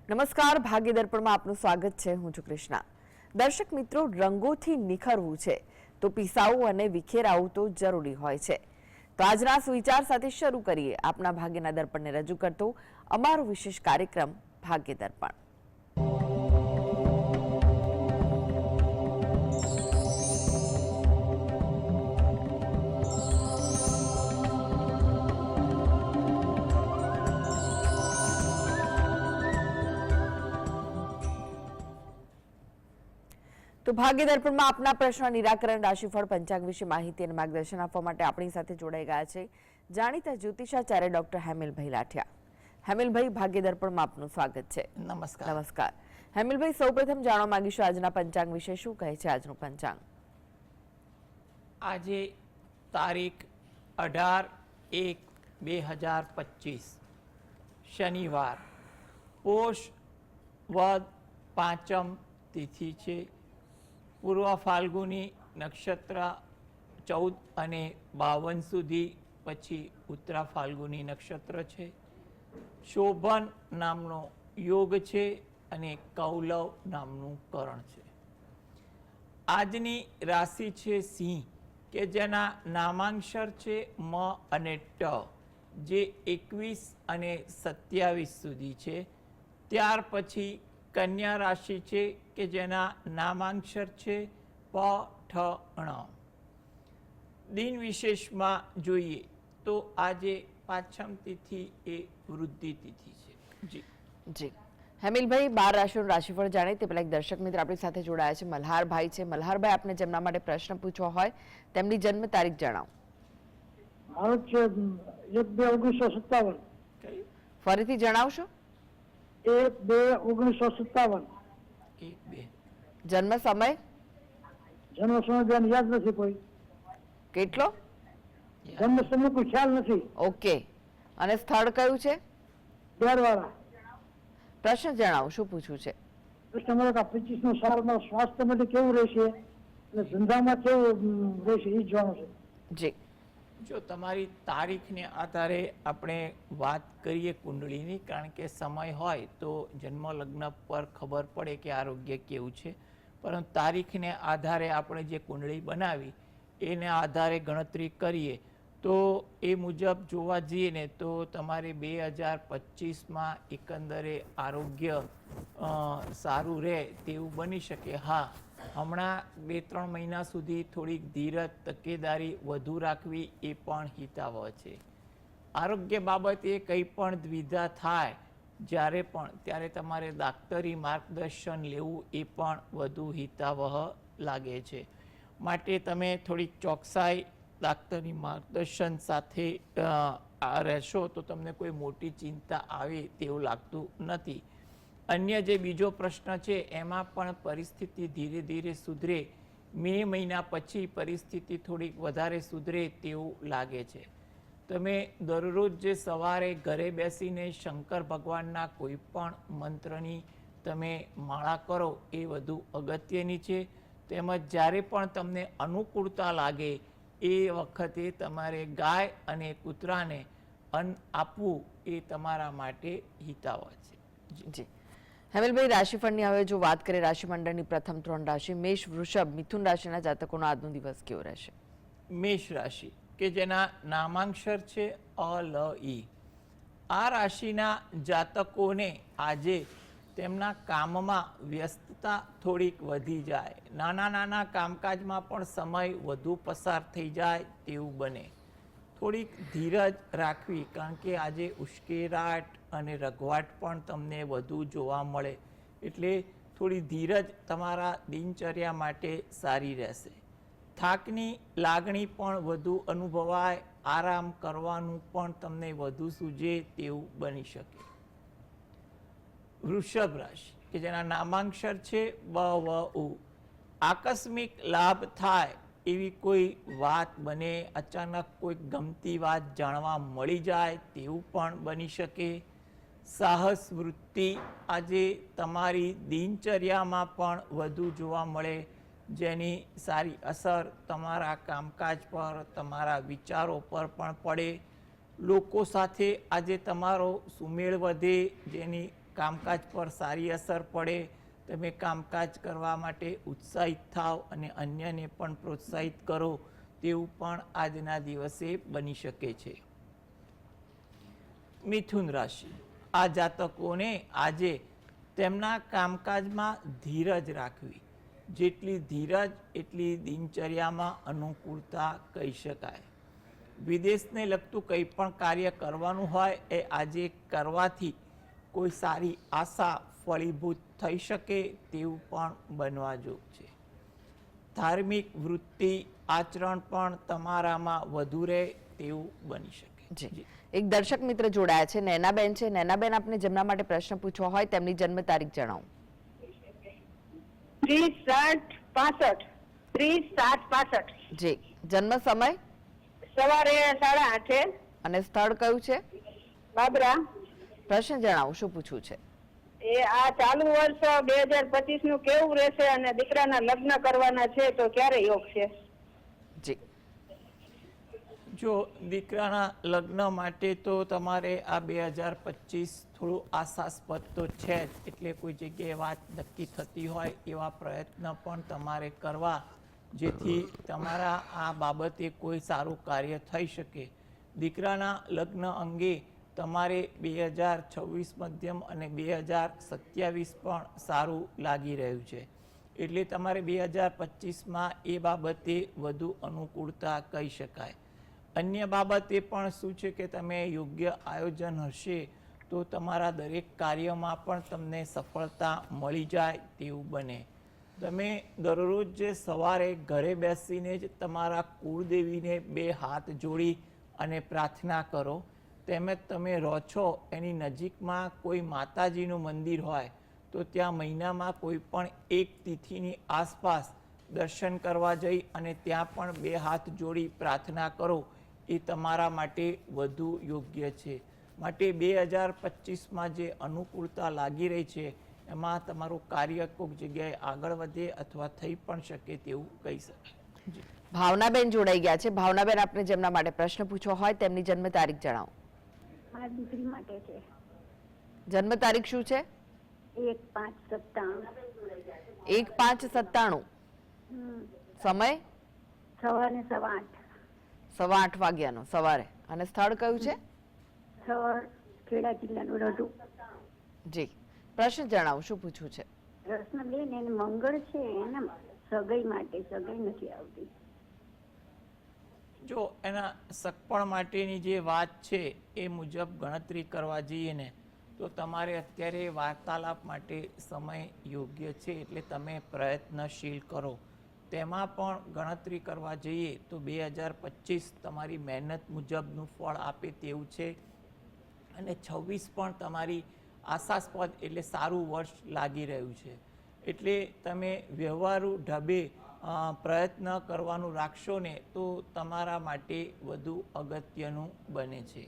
નમસ્કાર, ભાગ્ય દર્પણમાં આપનું સ્વાગત છે. હું છું કૃષ્ણા. દર્શક મિત્રો, રંગોથી નિખરવું છે તો પીસાવું અને વિખેરાવું તો જરૂરી હોય છે. તો આજના સુવિચાર સાથે શરૂ કરીએ આપના ભાગ્યના દર્પણને રજૂ કરતો અમારો વિશેષ કાર્યક્રમ ભાગ્ય દર્પણ. તો ભાગ્ય દર્પણમાં આપના પ્રશ્ન નિરાકરણ, રાશિફળ, પંચાંગ વિશે માહિતી અને માર્ગદર્શન આપવા માટે આપણી સાથે જોડાઈ ગયા છે જાણીતા જ્યોતિષાચાર્ય ડોક્ટર હેમિલભાઈ લાઠિયા. હેમિલભાઈ, ભાગ્ય દર્પણમાં આપનું સ્વાગત છે. નમસ્કાર. નમસ્કાર હેમિલભાઈ, સૌપ્રથમ જાણવા માંગીશું આજના પંચાંગ વિશે. શું કહે છે આજનું પંચાંગ? આજે તારીખ 18/1/2025 શનિવાર, પોષ વદ પાંચમ તિથિ છે. પૂર્વ ફાલ્ગુની નક્ષત્ર 14 અને 52 સુધી, પછી ઉત્તરા ફાલ્ગુની નક્ષત્ર છે. શોભન નામનો યોગ છે અને કૌલવ નામનું કરણ છે. આજની રાશિ છે સિંહ, કે જેના નામાંક્ષર છે મ અને ટ, જે 21 અને 27 સુધી છે. ત્યાર પછી કન્યા રાશિ છે કે જેના નામાંક્ષર છે પ, ઠ, ણ. દિન વિશેષમાં જોઈએ તો આજે પાંચમ તિથિ એ વૃદ્ધિ તિથિ છે. જી હેમિલભાઈ, 12 રાશિનું રાશિફળ જાણે તે પહેલા એક દર્શક મિત્ર આપણી સાથે જોડાયા છે, મલ્હારભાઈ છે. મલ્હારભાઈ, આપને જેમના માટે પ્રશ્ન પૂછવો હોય તેમની જન્મ તારીખ જણાવો. મારો છે 1/2/1957. ફરીથી જણાવશો? 1/2/1957. 1-2. જન્મ સમય જન્મ સમય બેન યાદ નથી, કોઈ કેટલો? જન્મ સમય કોઈ ખ્યાલ નથી. ઓકે. અને સ્થળ કયું છે? બેરવાળા. પ્રશ્ન જણાવો, શું પૂછવું છે? પ્રશ્ન મારો કે 25 સાલમાં સ્વાસ્થ્ય માટે કેવું રહેશે અને ધંધામાં કેવું રહેશે એ જોવાનું છે. જી જો તમારી તારીખને આધારે આપણે વાત કરીએ કુંડળીની, કારણ કે સમય હોય તો જન્મ લગ્ન પર ખબર પડે કે આરોગ્ય કેવું છે, પરંતુ તારીખને આધારે આપણે જે કુંડળી બનાવી એને આધારે ગણતરી કરીએ તો એ મુજબ જોવા જઈએ ને તો તમારે 2025માં એકંદરે આરોગ્ય સારું રહે તેવું બની શકે. હા, હમણાં 2-3 મહિના સુધી થોડીક ધીરજ, તકેદારી વધુ રાખવી એ પણ હિતાવહ છે. આરોગ્ય બાબતે કંઈ પણ દ્વિધા થાય જ્યારે પણ, ત્યારે તમારે દાક્તરી માર્ગદર્શન લેવું એ પણ વધુ હિતાવહ લાગે છે. માટે તમે થોડીક ચોકસાઈ, દાક્તરી માર્ગદર્શન સાથે રહેશો તો તમને કોઈ મોટી ચિંતા આવે તેવું લાગતું નથી. અન્ય જે બીજો પ્રશ્ન છે એમાં પણ પરિસ્થિતિ ધીરે ધીરે સુધરે. મે મહિના પછી પરિસ્થિતિ થોડીક વધારે સુધરે તેવું લાગે છે. તમે દરરોજ જે સવારે ઘરે બેસીને શંકર ભગવાનના કોઈ પણ મંત્રની તમે માળા કરો એ વધુ અગત્યની છે. તેમજ જ્યારે પણ તમને અનુકૂળતા લાગે એ વખતે તમારે ગાય અને કૂતરાને અન્ન આપવું એ તમારા માટે હિતાવહ છે. જી હેમિલભાઈ, રાશિફળની હવે જો વાત કરીએ, રાશિમંડળની પ્રથમ 3 રાશિ મેષ, વૃષભ, મિથુન રાશિના જાતકોનો આજનો દિવસ કેવો રહેશે? મેષ રાશિ, કે જેના નામાંક્ષર છે અ, લ, ઈ. આ રાશિના જાતકોને આજે તેમના કામમાં વ્યસ્તતા થોડીક વધી જાય. નાના નાના કામકાજમાં પણ સમય વધુ પસાર થઈ જાય તેવું બને. થોડીક ધીરજ રાખવી, કારણ કે આજે ઉશ્કેરાટ અને રઘવાટ પણ તમને વધુ જોવા મળે, એટલે થોડી ધીરજ તમારા દિનચર્યા માટે સારી રહેશે. થાકની લાગણી પણ વધુ અનુભવાય, આરામ કરવાનું પણ તમને વધુ સૂઝે તેવું બની શકે. વૃષભ રાશિ, કે જેના નામાંક્ષર છે બ, વ, ઉ. આકસ્મિક લાભ થાય એવી કોઈ વાત બને, અચાનક કોઈ ગમતી વાત જાણવા મળી જાય તેવું પણ બની શકે. સાહસ વૃત્તિ આજે તમારી દિનચર્યામાં પણ વધુ જોવા મળે, જેની સારી અસર તમારા કામકાજ પર, તમારા વિચારો પર પણ પડે. લોકો સાથે આજે તમારો સુમેળ વધે, જેની કામકાજ પર સારી અસર પડે, તમે કામકાજ કરવા માટે ઉત્સાહિત થાવ અને અન્યને પણ પ્રોત્સાહિત કરો તેવું પણ આજના દિવસે બની શકે છે. મિથુન રાશિ, આ જાતકોને આજે તેમના કામકાજમાં ધીરજ રાખવી. જેટલી ધીરજ એટલી દિનચર્યામાં અનુકૂળતા કહી શકાય. વિદેશને લગતું કંઈ પણ કાર્ય કરવાનું હોય એ આજે કરવાથી કોઈ સારી આશા ફળીભૂત થઈ શકે તેવું પણ બનવા જોગ છે. ધાર્મિક વૃત્તિ આચરણ પણ તમારામાં વધુ રહે તેવું બની શકે. જી, એક દર્શક મિત્ર જોડાયા છે, નૈનાબેન છે. નૈનાબેન, આપને જેમના માટે પ્રશ્ન પૂછવો હોય તેમની જન્મ તારીખ જણાવો. 30/7/65 30/7/65 જી, જન્મ સમય સવારે 8:30 અને સ્થળ કયું છે? બાબરા. પ્રશ્ન જણાવો, શું પૂછવું છે? એ આ ચાલુ વર્ષ 2025 નું કેવું રહેશે અને દીકરાના લગ્ન કરવાના છે તો ક્યારે યોગ છે? જી, જો દીકરાના લગ્ન માટે તો તમારે આ 2025 થોડું આશાસ્પદ તો છે જ, એટલે કોઈ જગ્યાએ વાત નક્કી થતી હોય એવા પ્રયત્ન પણ તમારે કરવા, જેથી તમારા આ બાબતે કોઈ સારું કાર્ય થઈ શકે. દીકરાના લગ્ન અંગે તમારે 2026 મધ્યમ અને 2027 પણ સારું લાગી રહ્યું છે, એટલે તમારે 2025માં એ બાબતે વધુ અનુકૂળતા કહી શકાય. અન્ય બાબતે પણ શું છે કે તમે યોગ્ય આયોજન હશે તો તમારા દરેક કાર્યમાં પણ તમને સફળતા મળી જાય તેવું બને. તમે દરરોજ જે સવારે ઘરે બેસીને જ તમારા કુળદેવીને 2 હાથ જોડી અને પ્રાર્થના કરો, તેમજ તમે રહો છો એની નજીકમાં કોઈ માતાજીનું મંદિર હોય તો ત્યાં મહિનામાં કોઈ પણ એક તિથિની આસપાસ દર્શન કરવા જઈ અને ત્યાં પણ 2 હાથ જોડી પ્રાર્થના કરો, એ તમારા માટે વધુ યોગ્ય છે. માટે 2025માં જે અનુકૂળતા લાગી રહી છે એમાં તમારું કાર્ય કોઈક જગ્યાએ આગળ વધે અથવા થઈ પણ શકે તેવું કહી શકાય. ભાવનાબેન જોડાઈ ગયા છે. ભાવનાબેન, આપને જેમના માટે પ્રશ્ન પૂછવો હોય તેમની જન્મ તારીખ જણાવો. મારી દીકરી માટે છે. જન્મ તારીખ શું છે? 1/5/97 1/5/97. સમય સવારે 8:15 8:15 વાગ્યાનો સવારે. અને સ્થળ કયું છે? સવાર ખેડા જિલ્લાનું રઢુ. જી, પ્રશ્ન જણાવો, શું પૂછવું છે? પ્રશ્ન બેન, એને મંગળ છે, એના સગાઈ માટે સગાઈ નથી આવતી. જો એના સગપણ માટેની જે વાત છે એ મુજબ ગણતરી કરવા જઈએ ને તો તમારે અત્યારે વાર્તાલાપ માટે સમય યોગ્ય છે, એટલે તમે પ્રયત્નશીલ કરો. તેમાં પણ ગણતરી કરવા જઈએ તો 2025 તમારી મહેનત મુજબનું ફળ આપે તેવું છે અને 26 પણ તમારી આશાસ્પદ એટલે સારું વર્ષ લાગી રહ્યું છે. એટલે તમે વ્યવહારુ ઢબે પ્રયત્ન કરવાનું રાખશો ને તો તમારા માટે વધુ અગત્યનું બને છે.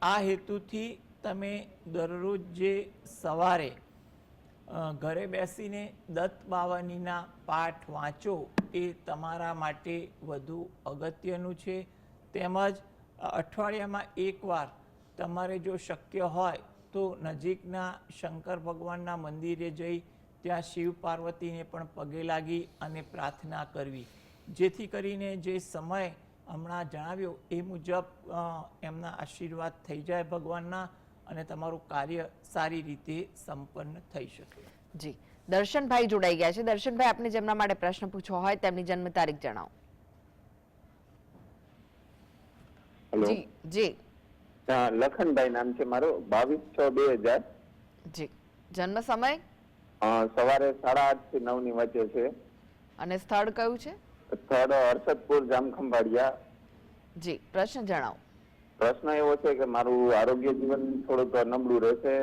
આ હેતુથી તમે દરરોજ જે સવારે ઘરે બેસીને દત્ત બાવનીના પાઠ વાંચો એ તમારા માટે વધુ અગત્યનું છે. તેમજ અઠવાડિયામાં એકવાર તમારે જો શક્ય હોય તો નજીકના શંકર ભગવાનના મંદિરે જઈ ત્યાં શિવ પાર્વતીને પણ પગે લાગી અને પ્રાર્થના કરવી, જેથી કરીને જે સમય હમણાં જણાવ્યો એ મુજબ એમના આશીર્વાદ થઈ જાય ભગવાનના અને તમારું કાર્ય સારી રીતે સંપન્ન થઈ શકે. જી, દર્શનભાઈ જોડાઈ ગયા છે. દર્શનભાઈ, આપને જેમના માટે પ્રશ્ન પૂછવો હોય તેમની જન્મ તારીખ જણાવો. જી જી, લખનભાઈ નામ છે મારું, 22/6/2000. જી, જન્મ સમય સવારે 8:30 થી 9 ની વચ્ચે છે. અને સ્થળ કયું છે? સ્થળ હર્ષદપુર, જામખંભાળિયા. જી, પ્રશ્ન જણાવો. પ્રશ્ન એવો છે કે મારું આરોગ્ય જીવન થોડુંક નબળું રહેશે,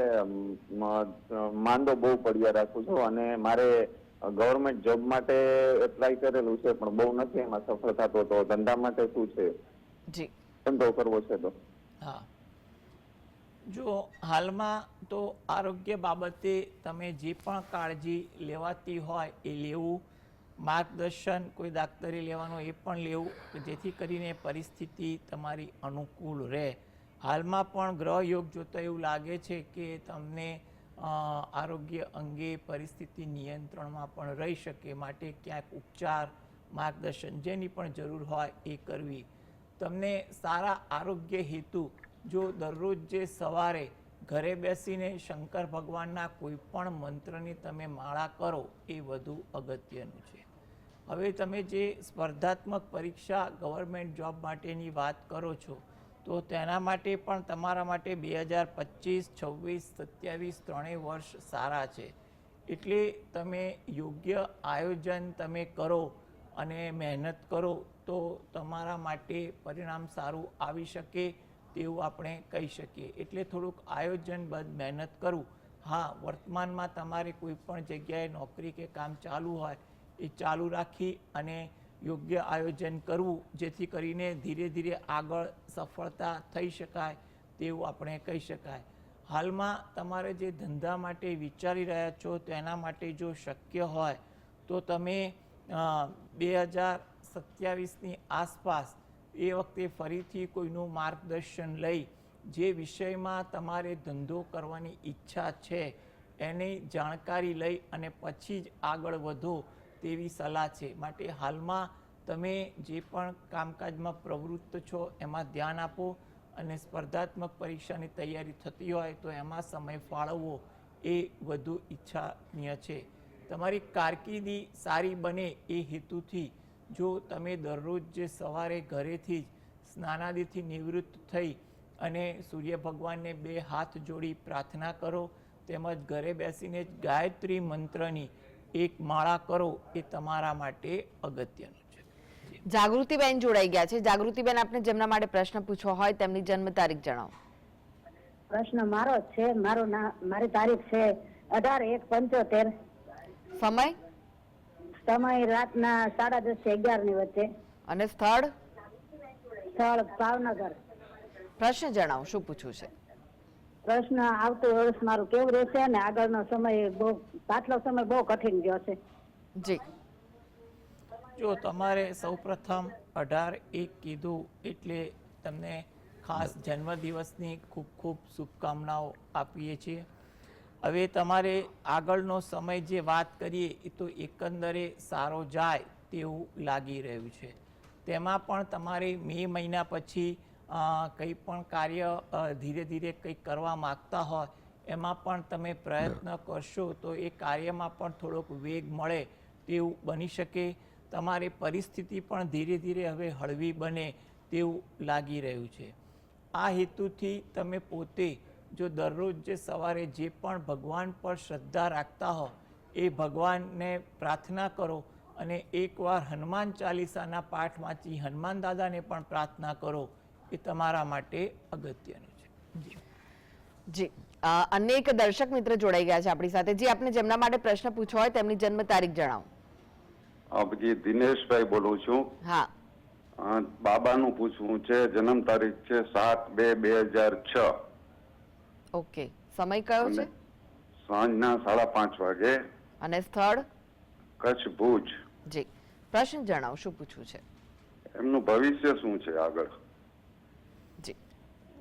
માંદો બહુ પડ્યા રાખું છું અને મારે ગવર્મેન્ટ જોબ માટે એપ્લાય કરેલું છે પણ બહુ નથી એમાં સફળ થતો, તો ધંધા માટે શું છે? જી, ધંધો કરવો છે તો? હા, જો હાલમાં તો આરોગ્ય બાબતે તમે જે પણ કાળજી લેવાતી હોય એ લેવું, માર્ગદર્શન કોઈ ડાક્ટરે લેવાનું એ પણ લેવું, જેથી કરીને પરિસ્થિતિ તમારી અનુકૂળ રહે. હાલમાં પણ ગ્રહ યોગ જોતા એવું લાગે છે કે તમને આરોગ્ય અંગે પરિસ્થિતિ નિયંત્રણમાં પણ રહી શકે, માટે ક્યાંક ઉપચાર માર્ગદર્શન જેની પણ જરૂર હોય એ કરવી. તમને સારા આરોગ્ય હેતુ જો દરરોજ જે સવારે ઘરે બેસીને શંકર ભગવાનના કોઈ પણ મંત્રની તમે માળા કરો એ વધુ અગત્યનું છે. હવે તમે જે સ્પર્ધાત્મક પરીક્ષા ગવર્મેન્ટ જોબ માટેની વાત કરો છો, તો તેના માટે પણ તમારા માટે 2025, 26, 27 ત્રણેય વર્ષ સારા છે. એટલે તમે યોગ્ય આયોજન તમે કરો અને મહેનત કરો તો તમારા માટે પરિણામ સારું આવી શકે તેવું આપણે કહી શકીએ. એટલે થોડુંક આયોજનબદ્ધ મહેનત કરવું. હા, વર્તમાનમાં તમારે કોઈ પણ જગ્યાએ નોકરી કે કામ ચાલુ હોય એ ચાલુ રાખી અને યોગ્ય આયોજન કરવું, જેથી કરીને ધીરે ધીરે આગળ સફળતા થઈ શકાય તેવું આપણે કહી શકાય. હાલમાં તમારે જે ધંધા માટે વિચારી રહ્યા છો તેના માટે જો શક્ય હોય તો તમે 2027ની આસપાસ એ વખતે ફરીથી કોઈનું માર્ગદર્શન લઈ જે વિષયમાં તમારે ધંધો કરવાની ઈચ્છા છે એની જાણકારી લઈ અને પછી જ આગળ વધો તેવી સલાહ છે. માટે હાલમાં તમે જે પણ કામકાજમાં પ્રવૃત્ત છો એમાં ધ્યાન આપો અને સ્પર્ધાત્મક પરીક્ષાની તૈયારી થતી હોય તો એમાં સમય ફાળવવો એ વધુ ઈચ્છનીય છે. તમારી કારકિર્દી સારી બને એ હેતુથી જો તમે દરરોજ જે સવારે ઘરેથી જ સ્નાનાદિથી નિવૃત્ત થઈ અને સૂર્ય ભગવાનને 2 હાથ જોડી પ્રાર્થના કરો, તેમજ ઘરે બેસીને જ ગાયત્રી મંત્રની એક માળા કરો એ તમારા માટે અગત્યનું છે. જાગૃતિબેન જોડાઈ ગયા છે. જાગૃતિબેન, આપને જેમના માટે પ્રશ્ન પૂછવો હોય તેમની જન્મ તારીખ જણાવો. પ્રશ્ન મારો જ છે. મારી તારીખ છે 18/1/75. સમય સમય રાતના 10:30 થી 11 ની વચ્ચે. અને સ્થળ ભાવનગર. પ્રશ્ન જણાવો, શું પૂછવું છે? પ્રશ્ન, આવતું વર્ષ મારું કેવું રહેશે અને આગળનો સમય પાછલો સમય બહુ કઠિન ગયો છે. જી, જો તમારે સૌપ્રથમ 18/1 કીધું એટલે તમને ખાસ જન્મદિવસની ખૂબ ખૂબ શુભકામનાઓ આપીએ છીએ. હવે તમારે આગળનો સમય જે વાત કરીએ એ તો એકંદરે સારો જાય તેવું લાગી રહ્યું છે. તેમાં પણ તમારે મે મહિના પછી કંઈ પણ કાર્ય ધીરે ધીરે કંઈક કરવા માગતા હોય એમાં પણ તમે પ્રયત્ન કરશો તો એ કાર્યમાં પણ થોડોક વેગ મળે તેવું બની શકે. તમારી પરિસ્થિતિ પણ ધીરે ધીરે હવે હળવી બને તેવું લાગી રહ્યું છે. આ હેતુથી તમે પોતે જો દરરોજ જે સવારે જે પણ ભગવાન પર શ્રદ્ધા રાખતા હો એ ભગવાનને પ્રાર્થના કરો અને એકવાર હનુમાન ચાલીસાના પાઠ વાંચી હનુમાન દાદાને પણ પ્રાર્થના કરો એ તમારા માટે અગત્યનું છે. જી, અન્ય એક દર્શક મિત્ર જોડાઈ ગયા છે આપણી સાથે. જી, આપને જેમના માટે પ્રશ્ન પૂછવો હોય તેમની જન્મ તારીખ જણાવો. જી, દિનેશભાઈ બોલું છું. હા, બાબાનું પૂછવું છે. જન્મ તારીખ છે 7/2/2006. ઓકે. સમય કયો છે? સાંજના 5:30 વાગે. અને સ્થળ? કચ્છ, ભુજ. જી, પ્રશ્ન જણાવો, શું પૂછવું છે? એમનું ભવિષ્ય શું છે આગળ? જી,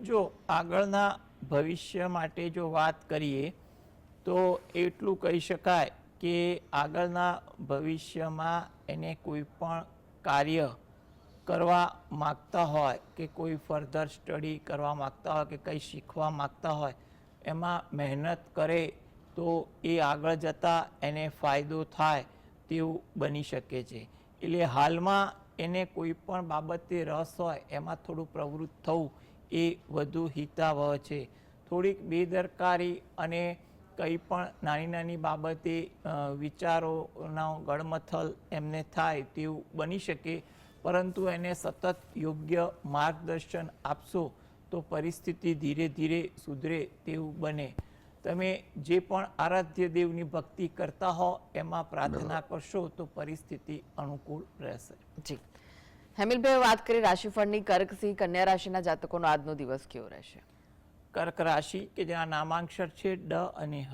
જો આગળના ભવિષ્ય માટે જો વાત કરીએ તો એટલું કહી શકાય કે આગળના ભવિષ્યમાં એને કોઈ પણ કાર્ય કરવા માગતા હોય કે કોઈ ફર્ધર સ્ટડી કરવા માગતા હોય કે કંઈ શીખવા માગતા હોય એમાં મહેનત કરે તો એ આગળ જતાં એને ફાયદો થાય તેવું બની શકે છે. એટલે હાલમાં એને કોઈ પણ બાબતે રસ હોય એમાં થોડું પ્રવૃત્ત થવું એ વધુ હિતાવહ છે. થોડીક બેદરકારી અને કંઈ પણ નાની નાની બાબતે વિચારોનો ગળમથલ એમને થાય તેવું બની શકે, પરંતુ એને સતત યોગ્ય માર્ગદર્શન આપશો તો પરિસ્થિતિ ધીરે ધીરે સુધરે તેવું બને. તમે જે પણ આરાધ્ય દેવની ભક્તિ કરતા હો એમાં પ્રાર્થના કરશો તો પરિસ્થિતિ અનુકૂળ રહેશે. જી, હેમિલભાઈ વાત કરી રાશિફળની. કર્ક, સિંહ, કન્યા રાશિના જાતકોનો આજનો દિવસ કેવો રહેશે? કર્ક રાશિ કે જેના નામાંક્ષર છે ડ અને હ.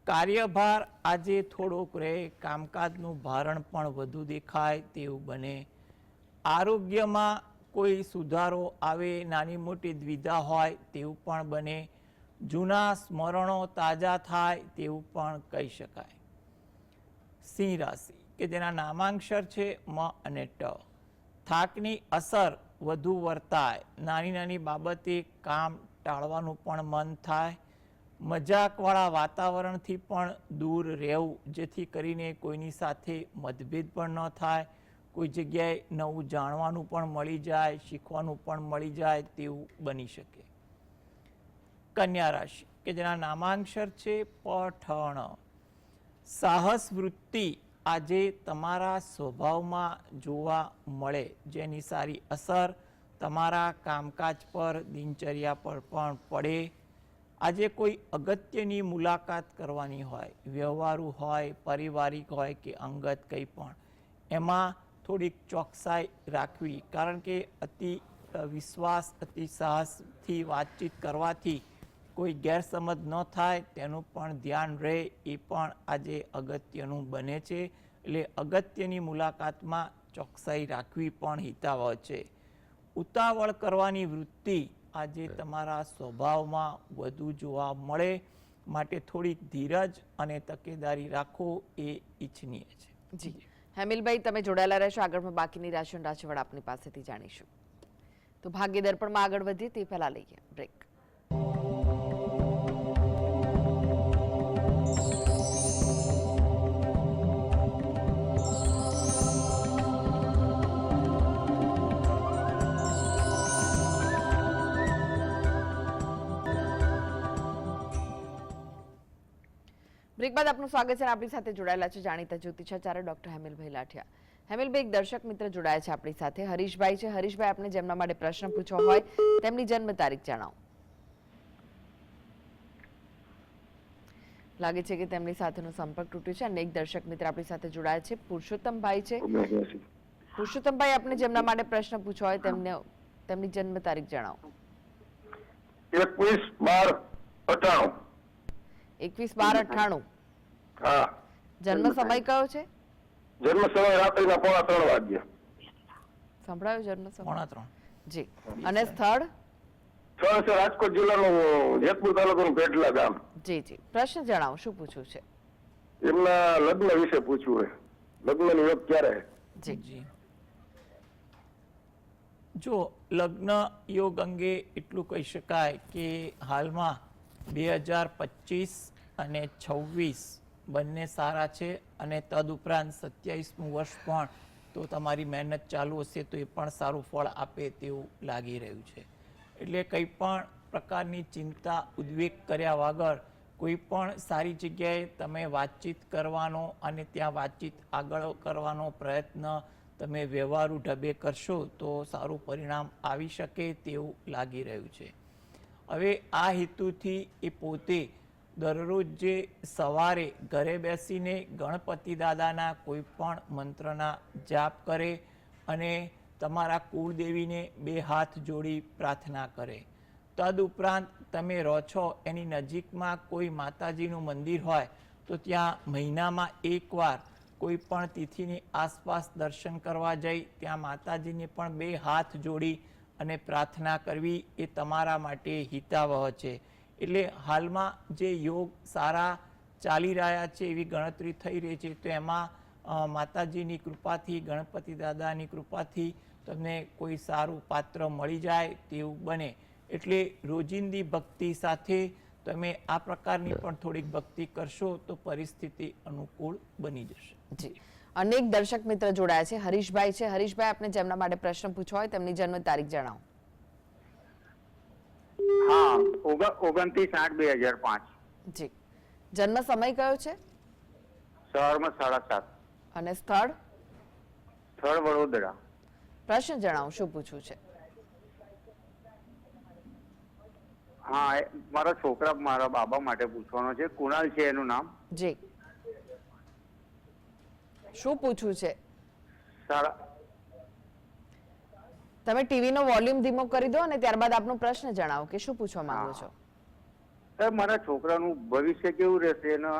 કાર્યભાર આજે થોડોક રહે, કામકાજનું ભારણ પણ વધુ દેખાય તેવું બને. આરોગ્યમાં કોઈ સુધારો આવે, નાની મોટી દ્વિધા હોય તેવું પણ બને. જૂના સ્મરણો તાજા થાય તેવું પણ કહી શકાય. સિંહ રાશિ કે જેના નામાંક્ષર છે મ અને ટ. થાકની અસર વધુ વર્તાય, નાની નાની બાબતે કામ ટાળવાનું પણ મન થાય, મજાકવાળા વાતાવરણથી પણ દૂર રહેવું જેથી કરીને કોઈની સાથે મતભેદ પણ ન થાય, કોઈ જગ્યાએ નવું જાણવાનું પણ મળી જાય, શીખવાનું પણ મળી જાય તેવું બની શકે. કન્યા રાશિ કે જેના નામાંક્ષર છે પઠણ. સાહસ વૃત્તિ આજે તમારા સ્વભાવમાં જોવા મળે, જેની સારી અસર તમારા કામકાજ પર, દિનચર્યા પર પણ પડે. આજે કોઈ અગત્યની મુલાકાત કરવાની હોય, વ્યવહારુ હોય, પારિવારિક હોય કે અંગત કંઈ પણ, એમાં થોડીક ચોકસાઈ રાખવી, કારણ કે અતિ વિશ્વાસ, અતિ સાહસથી વાતચીત કરવાથી કોઈ ગેરસમજ ન થાય તેનું પણ ધ્યાન રહે, એ પણ આજે અગત્યનું બને છે. એટલે અગત્યની મુલાકાતમાં ચોકસાઈ રાખવી પણ હિતાવહ છે. ઉતાવળ કરવાની વૃત્તિ આજે તમારા સ્વભાવમાં વધુ જોવા મળે, માટે થોડીક ધીરજ અને તકેદારી રાખો એ ઈચ્છનીય છે. જી હેમિલભાઈ, તમે જોડાયેલા રહેશો. આગળમાં બાકીની રાશિ અને રાશિફળ આપની પાસેથી જાણીશું. તો ભાગ્ય દર્પણમાં આગળ વધીએ તે પહેલા લઈએ બ્રેક. બ્રેક બાદ આપનું સ્વાગત છે. આપણી સાથે જોડાયેલા છે જાણીતા જ્યોતિષાચાર્ય ડોક્ટર હેમિલભાઈ લાઠિયા. હેમિલભાઈ, એક દર્શક મિત્ર જોડાયા છે આપણી સાથે, હરીશભાઈ છે. હરીશભાઈ, આપને જેમના માટે પ્રશ્ન પૂછવો હોય તેમની જન્મ તારીખ જણાવો. લાગે છે કે તેમની સાથેનો સંપર્ક તૂટ્યો છે. અને એક દર્શક મિત્ર આપણી સાથે જોડાયા છે, પુરુષોત્તમભાઈ છે. પુરુષોત્તમભાઈ, આપને જેમના માટે પ્રશ્ન પૂછવો હોય તેમની જન્મ તારીખ જણાવો. 21/12/98. 21/12/98. હા. જન્મ સમય કયો છે? જન્મ સમય રાત્રિના 2:45 વાગ્યા. સંભળાયો જન્મ સમય? 3:45. જી. અને સ્થળ? સ્થળ છે રાજકોટ જિલ્લાનું જેતપુર તાલુકાનું પેટલા ગામ. જી જી. પ્રશ્ન જણાવો, શું પૂછવું છે? એમના લગ્ન વિશે પૂછવું છે. લગ્નની યોગ ક્યારે? જી. જો લગ્ન યોગ અંગે એટલું કહી શકાય કે હાલમાં 2025 અને 26 બંને સારા છે, અને તદુપરાંત 27મું વર્ષ પણ તો તમારી મહેનત ચાલુ હશે તો એ પણ સારું ફળ આપે તેવું લાગી રહ્યું છે. એટલે કંઈ પણ પ્રકારની ચિંતા, ઉદ્વેગ કર્યા વગર કોઈ પણ સારી જગ્યાએ તમે વાતચીત કરવાનો અને ત્યાં વાતચીત આગળ કરવાનો પ્રયત્ન તમે વ્યવહારુ ઢબે કરશો તો સારું પરિણામ આવી શકે તેવું લાગી રહ્યું છે. હવે આ હેતુથી એ પોતે દરરોજ જે સવારે ઘરે બેસીને ગણપતિ દાદાના કોઈ પણ મંત્રના જાપ કરે અને તમારા કુળદેવીને 2 હાથ જોડી પ્રાર્થના કરે. તદુપરાંત તમે રહો છો એની નજીકમાં કોઈ માતાજીનું મંદિર હોય તો ત્યાં મહિનામાં એકવાર કોઈ પણ તિથિની આસપાસ દર્શન કરવા જઈ ત્યાં માતાજીને પણ 2 હાથ જોડી અને પ્રાર્થના કરવી એ તમારા માટે હિતાવહ છે. એટલે હાલમાં જે યોગ સારા ચાલી રહ્યા છે એવી ગણતરી થઈ રહી છે, તો એમાં માતાજીની કૃપાથી, ગણપતિ દાદાની કૃપાથી તમને કોઈ સારું પાત્ર મળી જાય તેવું બને. એટલે રોજિંદી ભક્તિ સાથે તમે આ પ્રકારની પણ થોડીક ભક્તિ કરશો તો પરિસ્થિતિ અનુકૂળ બની જશે. જી. અનેક દર્શક મિત્ર જોડાયા છે. હરીશભાઈ છે. હરીશભાઈ, આપને જેમના માટે પ્રશ્ન પૂછવો હોય તેમની જન્મ તારીખ જણાવો. હા, 29/8/2005. જી. જન્મ સમય કયો છે? સવારમાં 7:30. અને સ્થળ? સ્થળ વડોદરા. પ્રશ્ન જણાવો, શું પૂછવું છે? હા, મારા છોકરા, મારા બાબા માટે પૂછવાનો છે. કુણાલ છે એનું નામ. જી. શું પૂછવું છે? તમે ટીવી નો વોલ્યુમ ધીમો કરી દો અને ત્યારબાદ આપનો પ્રશ્ન જણાવો કે શું પૂછવા માંગો છો. મારા છોકરાનું ભવિષ્ય કેવું રહેશે? એને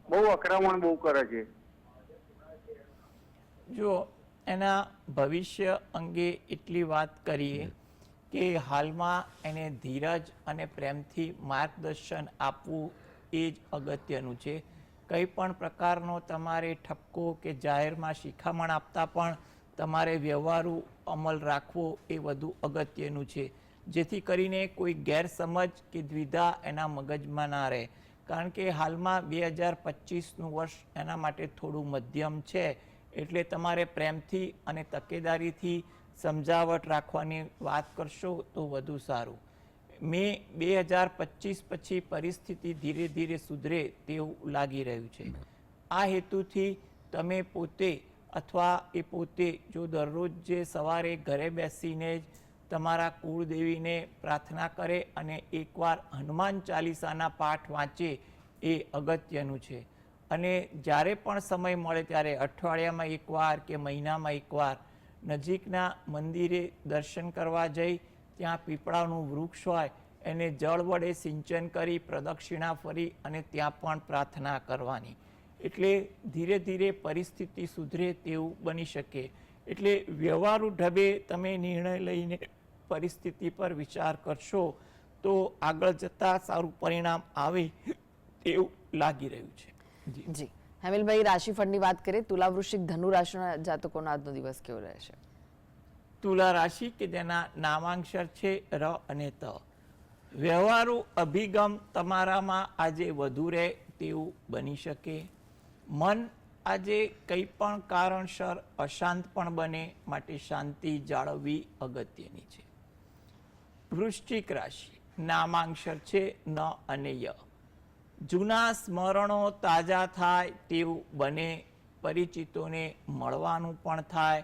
બહુ અકરામણ બહુ કરે છે. જો એના ભવિષ્ય અંગે એટલી વાત કરીએ કે હાલમાં એને ધીરજ અને પ્રેમથી માર્ગદર્શન આપવું એ જ અગત્યનું છે. કંઈ પણ પ્રકારનો તમારે ઠપકો કે જાહેરમાં શિખામણ આપતા પણ તમારે વ્યવહારુ અમલ રાખવો એ વધુ અગત્યનું છે, જેથી કરીને કોઈ ગેરસમજ કે દ્વિધા એના મગજમાં ના રહે. કારણ કે હાલમાં 2025નું વર્ષ એના માટે થોડું મધ્યમ છે, એટલે તમારે પ્રેમથી અને તકેદારીથી સમજાવટ રાખવાની વાત કરશો તો વધુ સારું. મે 2025 પછી પરિસ્થિતિ ધીરે ધીરે સુધરે તેવું લાગી રહ્યું છે. આ હેતુથી તમે પોતે અથવા એ પોતે જો દરરોજ જે સવારે ઘરે બેસીને જ તમારા કુળદેવીને પ્રાર્થના કરે અને એકવાર હનુમાન ચાલીસાના પાઠ વાંચે એ અગત્યનું છે. અને જ્યારે પણ સમય મળે ત્યારે અઠવાડિયામાં એકવાર કે મહિનામાં એકવાર નજીકના મંદિરે દર્શન કરવા જઈ ત્યાં પીપળાનું વૃક્ષ હોય એને જળ વડે સિંચન કરી પ્રદક્ષિણા ફરી અને ત્યાં પણ પ્રાર્થના કરવાની. એટલે ધીરે ધીરે પરિસ્થિતિ સુધરે તેવું બની શકે. એટલે વ્યવહારુ ઢબે તમે નિર્ણય લઈને પરિસ્થિતિ પર વિચાર કરશો તો આગળ જતાં સારું પરિણામ આવે તેવું લાગી રહ્યું છે. જી હેમિલભાઈ, રાશિફળની વાત કરીએ, તુલા, વૃશ્ચિક, ધનુ રાશિના જાતકોનો આજનો દિવસ કેવો રહેશે? તુલા રાશિ કે જેના નામાંક્ષર છે ર અને ત. વ્યવહારુ અભિગમ તમારામાં આજે વધુ રહે તેવું બની શકે. મન આજે કંઈ પણ કારણસર અશાંત પણ બને, માટે શાંતિ જાળવવી અગત્યની છે. વૃશ્ચિક રાશિ, નામાંક્ષર છે ન અને ય. જૂના સ્મરણો તાજા થાય તેવું બને, પરિચિતોને મળવાનું પણ થાય,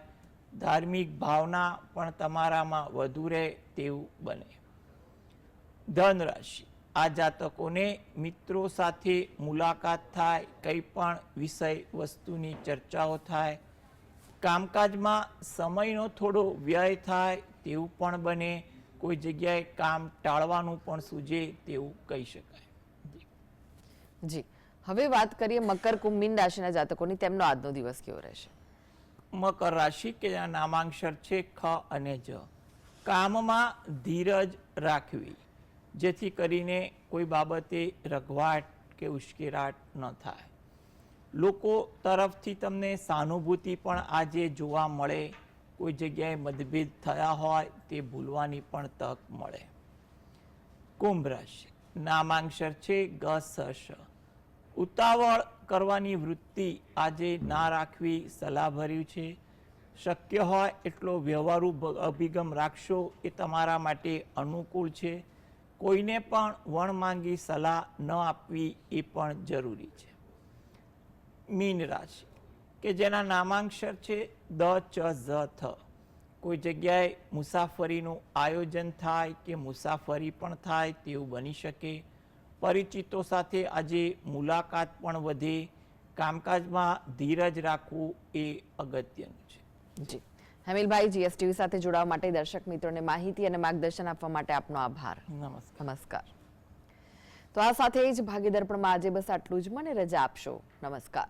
ધાર્મિક ભાવના પણ તમારામાં વધુ રહે તેવું બને. ધન રાશિ, આ જાતકોને મિત્રો સાથે મુલાકાત થાય, કંઈ પણ વિષય વસ્તુની ચર્ચાઓ થાય, કામકાજમાં સમયનો થોડો વ્યય થાય તેવું પણ બને, કોઈ જગ્યાએ કામ ટાળવાનું પણ સૂજે તેવું કહી શકાય. જી હવે વાત કરીએ મકર, કુંભ, મીન રાશિના જાતકોની, તેમનો આજનો દિવસ કેવો રહેશે? મકર રાશિ કે જેના નામાંક્ષર છે ખ અને જ. કામમાં ધીરજ રાખવી, જેથી કરીને કોઈ બાબતે રઘવાટ કે ઉશ્કેરાટ ન થાય. લોકો તરફથી તમને સહાનુભૂતિ પણ આજે જોવા મળે, કોઈ જગ્યાએ મતભેદ થયા હોય તે ભૂલવાની પણ તક મળે. કુંભ રાશિ, નામાંક્ષર છે ગ સ શ. ઉતાવળ કરવાની વૃત્તિ આજે ના રાખવી સલાહભર્યું છે. શક્ય હોય એટલો વ્યવહારુ અભિગમ રાખશો એ તમારા માટે અનુકૂળ છે. કોઈને પણ વણમાંગી સલાહ ન આપવી એ પણ જરૂરી છે. મીન રાશિ કે જેના નામાંક્ષર છે દ ચ ઝ થ. કોઈ જગ્યાએ મુસાફરીનું આયોજન થાય કે મુસાફરી પણ થાય તેવું બની શકે. પરિચિતો સાથે આજે મુલાકાત પણ વધે. કામકાજમાં ધીરજ રાખવું એ અગત્યનું છે. જી હેમિલભાઈ, જીએસટીવી સાથે જોડાવા માટે દર્શક મિત્રોને માહિતી અને માર્ગદર્શન આપવા માટે આપનો આભાર. નમસ્કાર. તો આ સાથે જ ભાગ્ય દર્પણમાં આજે બસ આટલું જ. મને રજા આપશો. નમસ્કાર.